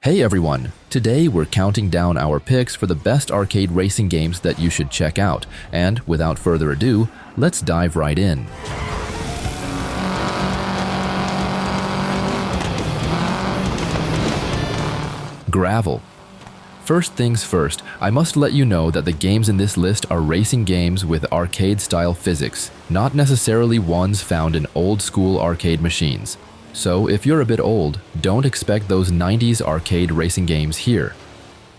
Hey everyone! Today we're counting down our picks for the best arcade racing games that you should check out, and without further ado, let's dive right in. Gravel. First things first, I must let you know that the games in this list are racing games with arcade-style physics, not necessarily ones found in old-school arcade machines. So if you're a bit old, don't expect those 90s arcade racing games here.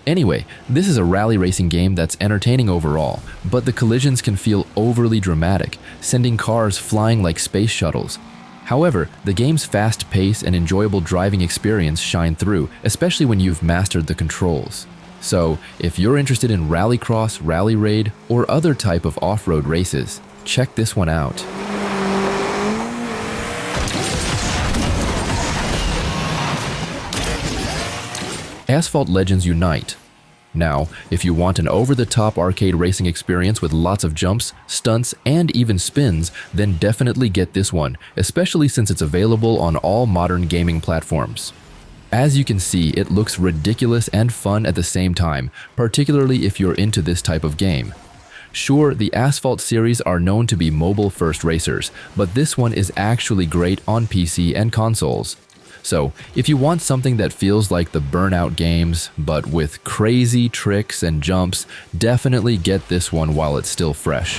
Anyway, this is a rally racing game that's entertaining overall, but the collisions can feel overly dramatic, sending cars flying like space shuttles. However, the game's fast pace and enjoyable driving experience shine through, especially when you've mastered the controls. So, if you're interested in rallycross, rally raid, or other type of off-road races, check this one out. Asphalt Legends Unite. Now, if you want an over-the-top arcade racing experience with lots of jumps, stunts, and even spins, then definitely get this one, especially since it's available on all modern gaming platforms. As you can see, it looks ridiculous and fun at the same time, particularly if you're into this type of game. Sure, the Asphalt series are known to be mobile-first racers, but this one is actually great on PC and consoles. So, if you want something that feels like the Burnout games, but with crazy tricks and jumps, definitely get this one while it's still fresh.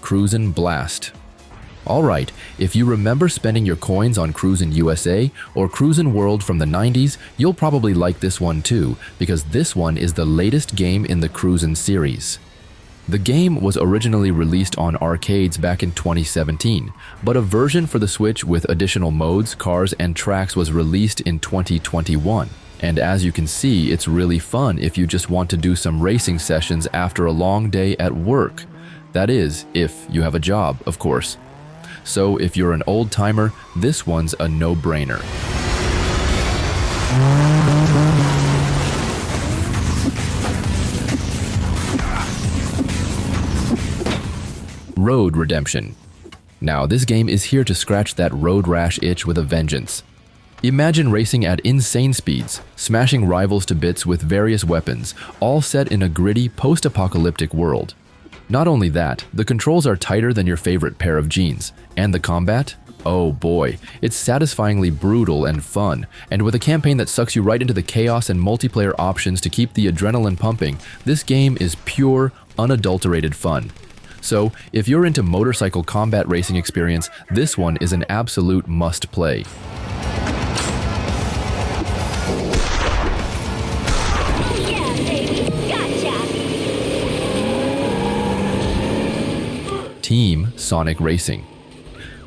Cruis'n Blast. Alright, if you remember spending your coins on Cruis'n USA or Cruis'n World from the 90s, you'll probably like this one too, because this one is the latest game in the Cruis'n series. The game was originally released on arcades back in 2017, but a version for the Switch with additional modes, cars, and tracks was released in 2021. And as you can see, it's really fun if you just want to do some racing sessions after a long day at work. That is, if you have a job, of course. So if you're an old-timer, this one's a no-brainer. Road Redemption. Now, this game is here to scratch that road rash itch with a vengeance. Imagine racing at insane speeds, smashing rivals to bits with various weapons, all set in a gritty, post-apocalyptic world. Not only that, the controls are tighter than your favorite pair of jeans. And the combat? Oh boy, it's satisfyingly brutal and fun, and with a campaign that sucks you right into the chaos and multiplayer options to keep the adrenaline pumping, this game is pure, unadulterated fun. So, if you're into motorcycle combat racing experience, this one is an absolute must-play. Team Sonic Racing.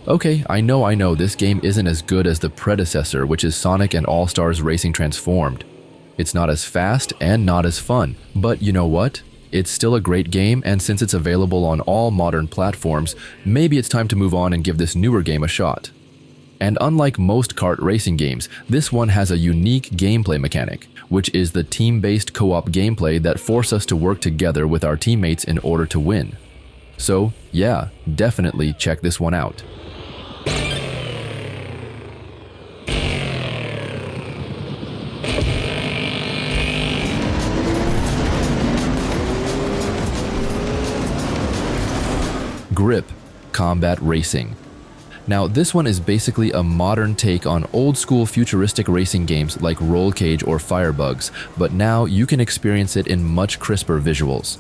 Okay, I know, this game isn't as good as the predecessor, which is Sonic and All-Stars Racing Transformed. It's not as fast and not as fun, but you know what? It's still a great game, and since it's available on all modern platforms, maybe it's time to move on and give this newer game a shot. And unlike most kart racing games, this one has a unique gameplay mechanic, which is the team-based co-op gameplay that forces us to work together with our teammates in order to win. So, yeah, definitely check this one out. Grip Combat Racing. Now, this one is basically a modern take on old-school futuristic racing games like Roll Cage or Firebugs, but now you can experience it in much crisper visuals.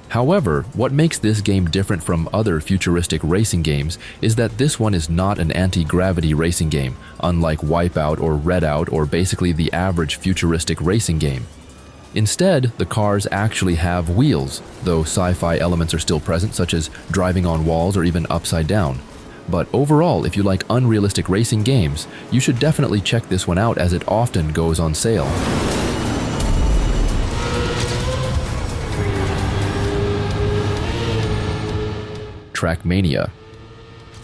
However, what makes this game different from other futuristic racing games is that this one is not an anti-gravity racing game, unlike Wipeout or Redout or basically the average futuristic racing game. Instead, the cars actually have wheels, though sci-fi elements are still present, such as driving on walls or even upside down. But overall, if you like unrealistic racing games, you should definitely check this one out as it often goes on sale. Trackmania.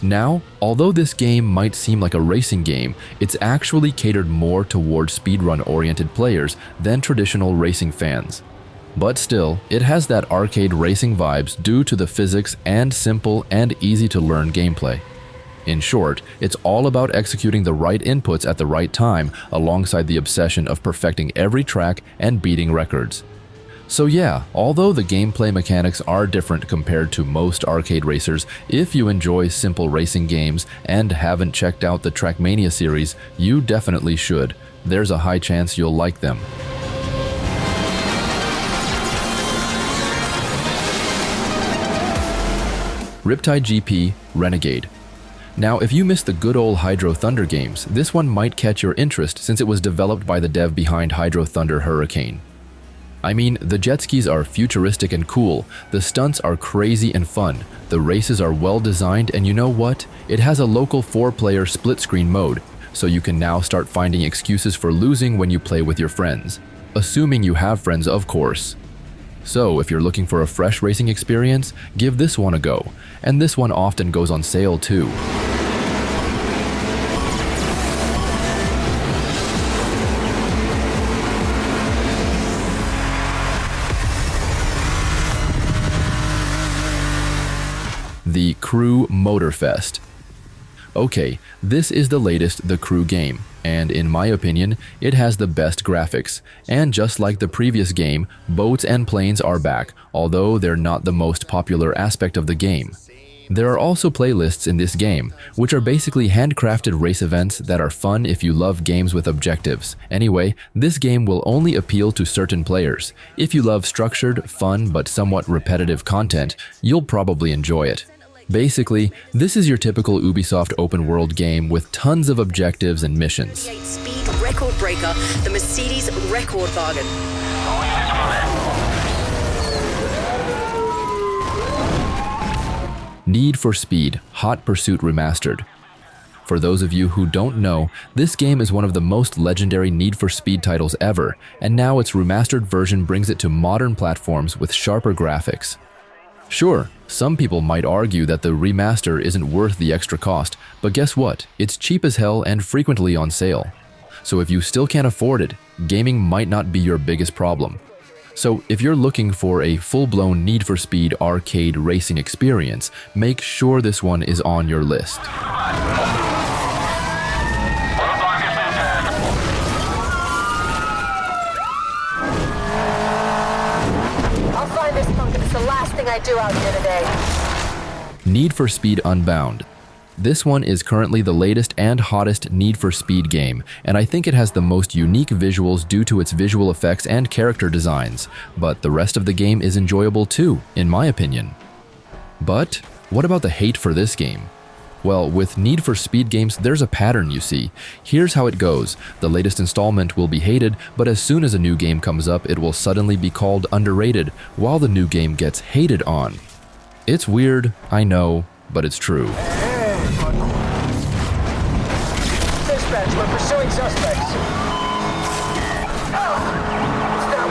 Now, although this game might seem like a racing game, it's actually catered more toward speedrun-oriented players than traditional racing fans. But still, it has that arcade racing vibes due to the physics and simple and easy to learn gameplay. In short, it's all about executing the right inputs at the right time alongside the obsession of perfecting every track and beating records. So yeah, although the gameplay mechanics are different compared to most arcade racers, if you enjoy simple racing games and haven't checked out the Trackmania series, you definitely should. There's a high chance you'll like them. Riptide GP Renegade. Now, if you missed the good old Hydro Thunder games, this one might catch your interest since it was developed by the dev behind Hydro Thunder Hurricane. I mean, the jet skis are futuristic and cool, the stunts are crazy and fun, the races are well designed, and you know what? It has a local 4-player split-screen mode, so you can now start finding excuses for losing when you play with your friends. Assuming you have friends, of course. So, if you're looking for a fresh racing experience, give this one a go, and this one often goes on sale too. The Crew Motorfest. Okay, this is the latest The Crew game, and in my opinion, it has the best graphics. And just like the previous game, boats and planes are back, although they're not the most popular aspect of the game. There are also playlists in this game, which are basically handcrafted race events that are fun if you love games with objectives. Anyway, this game will only appeal to certain players. If you love structured, fun, but somewhat repetitive content, you'll probably enjoy it. Basically, this is your typical Ubisoft open-world game with tons of objectives and missions. Speed record breaker, the Mercedes Rekordwagen. Need for Speed Hot Pursuit Remastered. For those of you who don't know, this game is one of the most legendary Need for Speed titles ever, and now its remastered version brings it to modern platforms with sharper graphics. Sure, some people might argue that the remaster isn't worth the extra cost, but guess what? It's cheap as hell and frequently on sale. So if you still can't afford it, gaming might not be your biggest problem. So if you're looking for a full-blown Need for Speed arcade racing experience, make sure this one is on your list. It's the last thing I do out here today. Need for Speed Unbound. This one is currently the latest and hottest Need for Speed game, and I think it has the most unique visuals due to its visual effects and character designs, but the rest of the game is enjoyable too, in my opinion. But what about the hate for this game? Well, with Need for Speed games, there's a pattern, you see. Here's how it goes. The latest installment will be hated, but as soon as a new game comes up, it will suddenly be called underrated, while the new game gets hated on. It's weird, I know, but it's true. Dispatch, we're pursuing suspects. It's that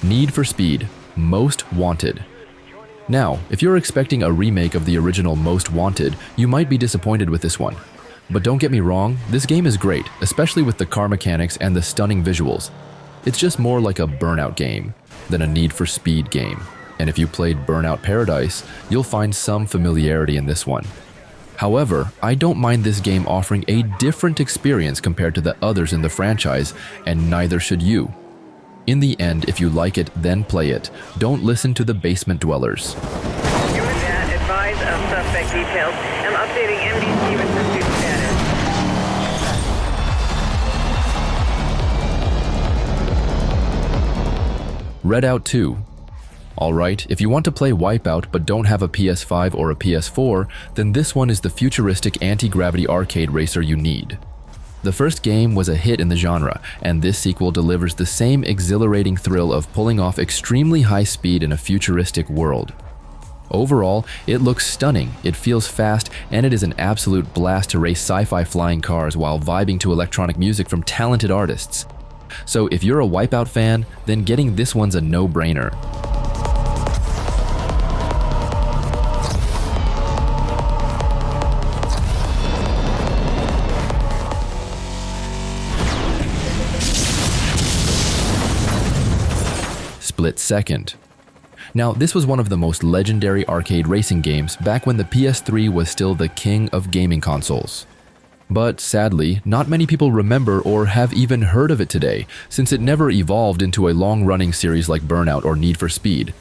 one. Need for Speed Most Wanted. Now, if you're expecting a remake of the original Most Wanted, you might be disappointed with this one. But don't get me wrong, this game is great, especially with the car mechanics and the stunning visuals. It's just more like a Burnout game than a Need for Speed game. And if you played Burnout Paradise, you'll find some familiarity in this one. However, I don't mind this game offering a different experience compared to the others in the franchise, and neither should you. In the end, if you like it, then play it. Don't listen to the basement dwellers. Unit at advise of suspect details. I'm updating MDC with pursuit status. Redout 2. Alright, if you want to play Wipeout but don't have a PS5 or a PS4, then this one is the futuristic anti-gravity arcade racer you need. The first game was a hit in the genre, and this sequel delivers the same exhilarating thrill of pulling off extremely high speed in a futuristic world. Overall, it looks stunning, it feels fast, and it is an absolute blast to race sci-fi flying cars while vibing to electronic music from talented artists. So if you're a Wipeout fan, then getting this one's a no-brainer. Split Second. Now, this was one of the most legendary arcade racing games back when the PS3 was still the king of gaming consoles. But sadly, not many people remember or have even heard of it today, since it never evolved into a long-running series like Burnout or Need for Speed.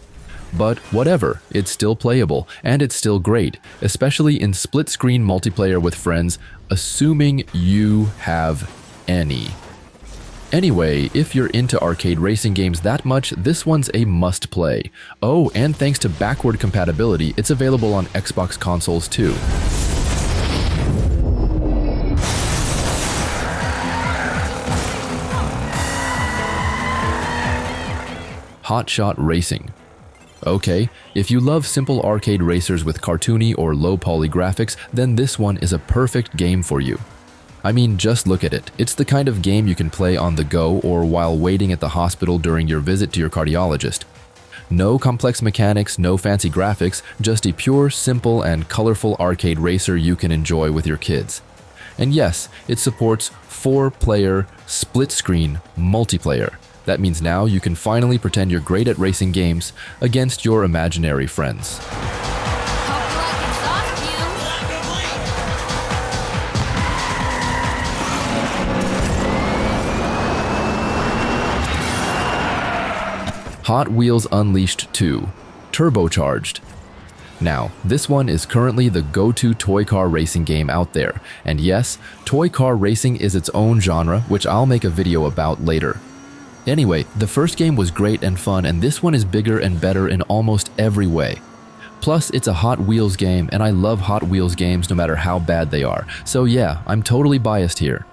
But whatever, it's still playable, and it's still great, especially in split-screen multiplayer with friends, assuming you have any. Anyway, if you're into arcade racing games that much, this one's a must-play. Oh, and thanks to backward compatibility, it's available on Xbox consoles too. Hotshot Racing. Okay, if you love simple arcade racers with cartoony or low-poly graphics, then this one is a perfect game for you. I mean, just look at it. It's the kind of game you can play on the go or while waiting at the hospital during your visit to your cardiologist. No complex mechanics, no fancy graphics, just a pure, simple, and colorful arcade racer you can enjoy with your kids. And yes, it supports 4-player, split-screen multiplayer. That means now you can finally pretend you're great at racing games against your imaginary friends. Hot Wheels Unleashed 2, Turbocharged. Now, this one is currently the go-to toy car racing game out there. And yes, toy car racing is its own genre, which I'll make a video about later. Anyway, the first game was great and fun, and this one is bigger and better in almost every way. Plus, it's a Hot Wheels game, and I love Hot Wheels games no matter how bad they are. So yeah, I'm totally biased here.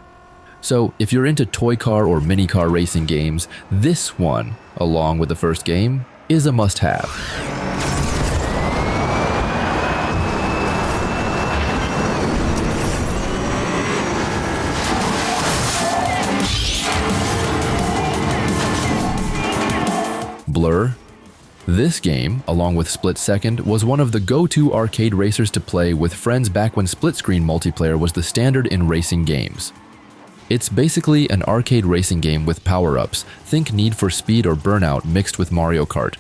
So if you're into toy car or mini car racing games, this one, along with the first game, is a must-have. Blur. This game, along with Split Second, was one of the go-to arcade racers to play with friends back when split-screen multiplayer was the standard in racing games. It's basically an arcade racing game with power-ups. Think Need for Speed or Burnout mixed with Mario Kart.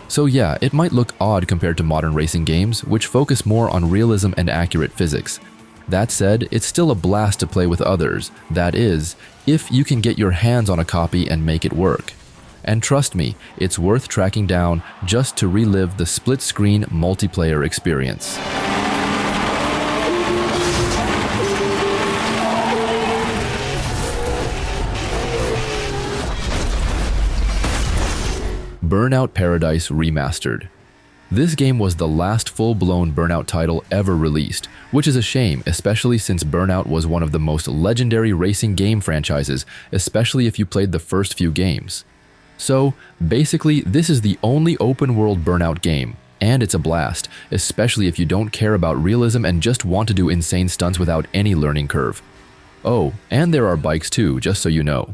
So yeah, it might look odd compared to modern racing games, which focus more on realism and accurate physics. That said, it's still a blast to play with others. That is, if you can get your hands on a copy and make it work. And trust me, it's worth tracking down just to relive the split-screen multiplayer experience. Burnout Paradise Remastered. This game was the last full-blown Burnout title ever released, which is a shame, especially since Burnout was one of the most legendary racing game franchises, especially if you played the first few games. So, basically, this is the only open-world Burnout game, and it's a blast, especially if you don't care about realism and just want to do insane stunts without any learning curve. Oh, and there are bikes too, just so you know.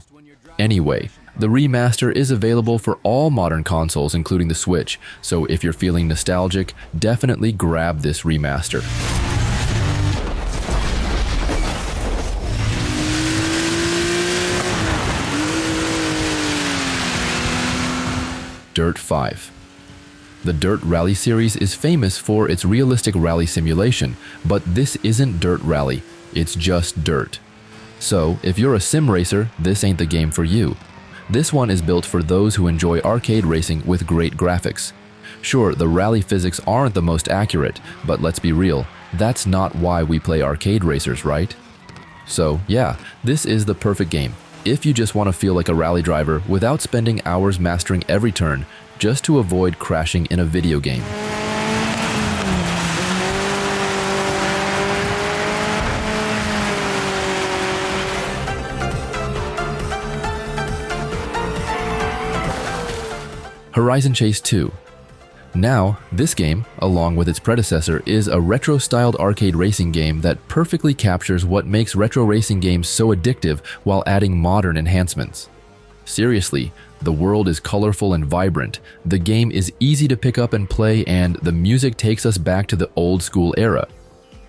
Anyway, the remaster is available for all modern consoles including the Switch, so if you're feeling nostalgic, definitely grab this remaster. Dirt 5. The Dirt Rally series is famous for its realistic rally simulation, but this isn't Dirt Rally, it's just dirt. So, if you're a sim racer, this ain't the game for you. This one is built for those who enjoy arcade racing with great graphics. Sure, the rally physics aren't the most accurate, but let's be real, that's not why we play arcade racers, right? So, yeah, this is the perfect game. If you just want to feel like a rally driver without spending hours mastering every turn just to avoid crashing in a video game. Horizon Chase 2. Now, this game, along with its predecessor, is a retro-styled arcade racing game that perfectly captures what makes retro racing games so addictive while adding modern enhancements. Seriously, the world is colorful and vibrant, the game is easy to pick up and play, and the music takes us back to the old-school era.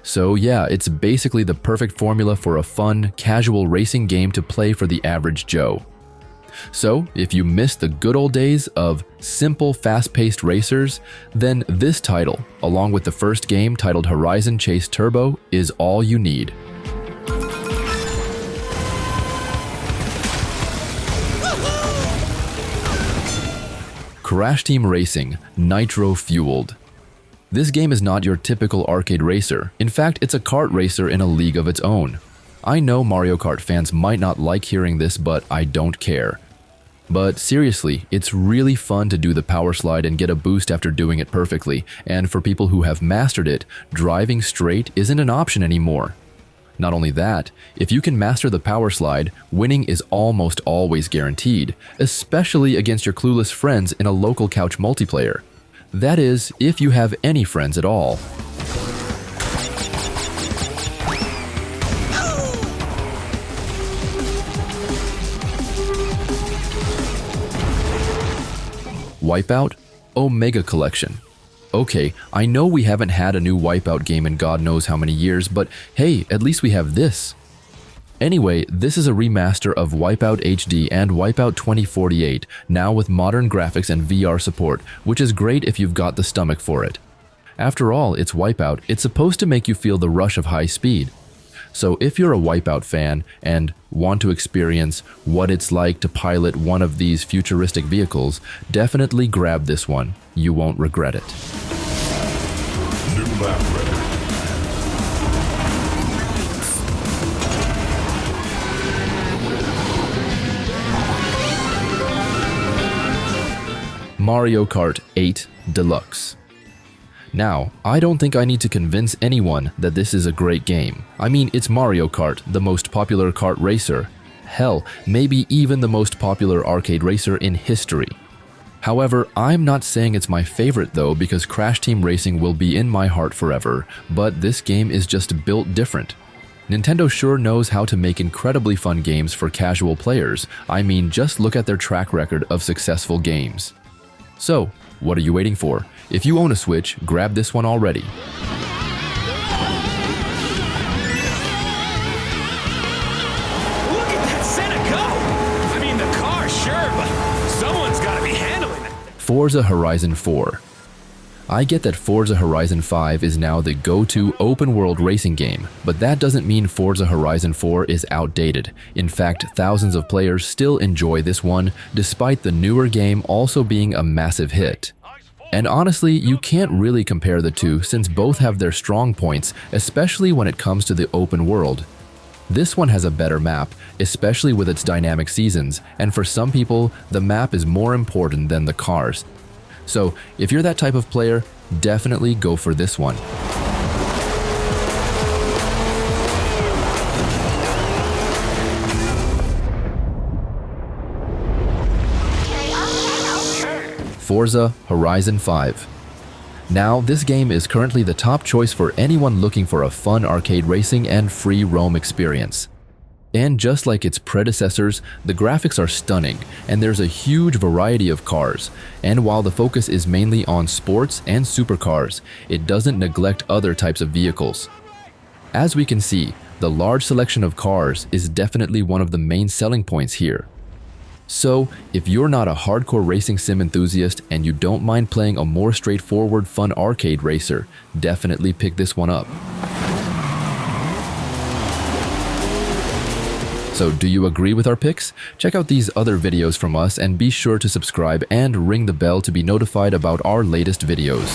So yeah, it's basically the perfect formula for a fun, casual racing game to play for the average Joe. So, if you miss the good old days of simple, fast-paced racers, then this title, along with the first game titled Horizon Chase Turbo, is all you need. Crash Team Racing Nitro-Fueled. This game is not your typical arcade racer. In fact, it's a kart racer in a league of its own. I know Mario Kart fans might not like hearing this, but I don't care. But seriously, it's really fun to do the power slide and get a boost after doing it perfectly, and for people who have mastered it, driving straight isn't an option anymore. Not only that, if you can master the power slide, winning is almost always guaranteed, especially against your clueless friends in a local couch multiplayer. That is, if you have any friends at all. Wipeout Omega Collection. Okay, I know we haven't had a new Wipeout game in God knows how many years, but hey, at least we have this. Anyway, this is a remaster of Wipeout HD and Wipeout 2048, now with modern graphics and VR support, which is great if you've got the stomach for it. After all, it's Wipeout. It's supposed to make you feel the rush of high speed. So if you're a Wipeout fan and want to experience what it's like to pilot one of these futuristic vehicles, definitely grab this one. You won't regret it. New map ready. Mario Kart 8 Deluxe. Now, I don't think I need to convince anyone that this is a great game. I mean, it's Mario Kart, the most popular kart racer. Hell, maybe even the most popular arcade racer in history. However, I'm not saying it's my favorite though, because Crash Team Racing will be in my heart forever, but this game is just built different. Nintendo sure knows how to make incredibly fun games for casual players. I mean, just look at their track record of successful games. So, what are you waiting for? If you own a Switch, grab this one already. Look at that Senna go! I mean, the car, sure, but someone's got to be handling it. Forza Horizon 4. I get that Forza Horizon 5 is now the go-to open-world racing game, but that doesn't mean Forza Horizon 4 is outdated. In fact, thousands of players still enjoy this one, despite the newer game also being a massive hit. And honestly, you can't really compare the two since both have their strong points, especially when it comes to the open world. This one has a better map, especially with its dynamic seasons, and for some people, the map is more important than the cars. So, if you're that type of player, definitely go for this one. Forza Horizon 5. Now, this game is currently the top choice for anyone looking for a fun arcade racing and free roam experience. And just like its predecessors, the graphics are stunning, and there's a huge variety of cars. And while the focus is mainly on sports and supercars, it doesn't neglect other types of vehicles. As we can see, the large selection of cars is definitely one of the main selling points here. So, if you're not a hardcore racing sim enthusiast and you don't mind playing a more straightforward fun arcade racer, definitely pick this one up. So do you agree with our picks? Check out these other videos from us and be sure to subscribe and ring the bell to be notified about our latest videos.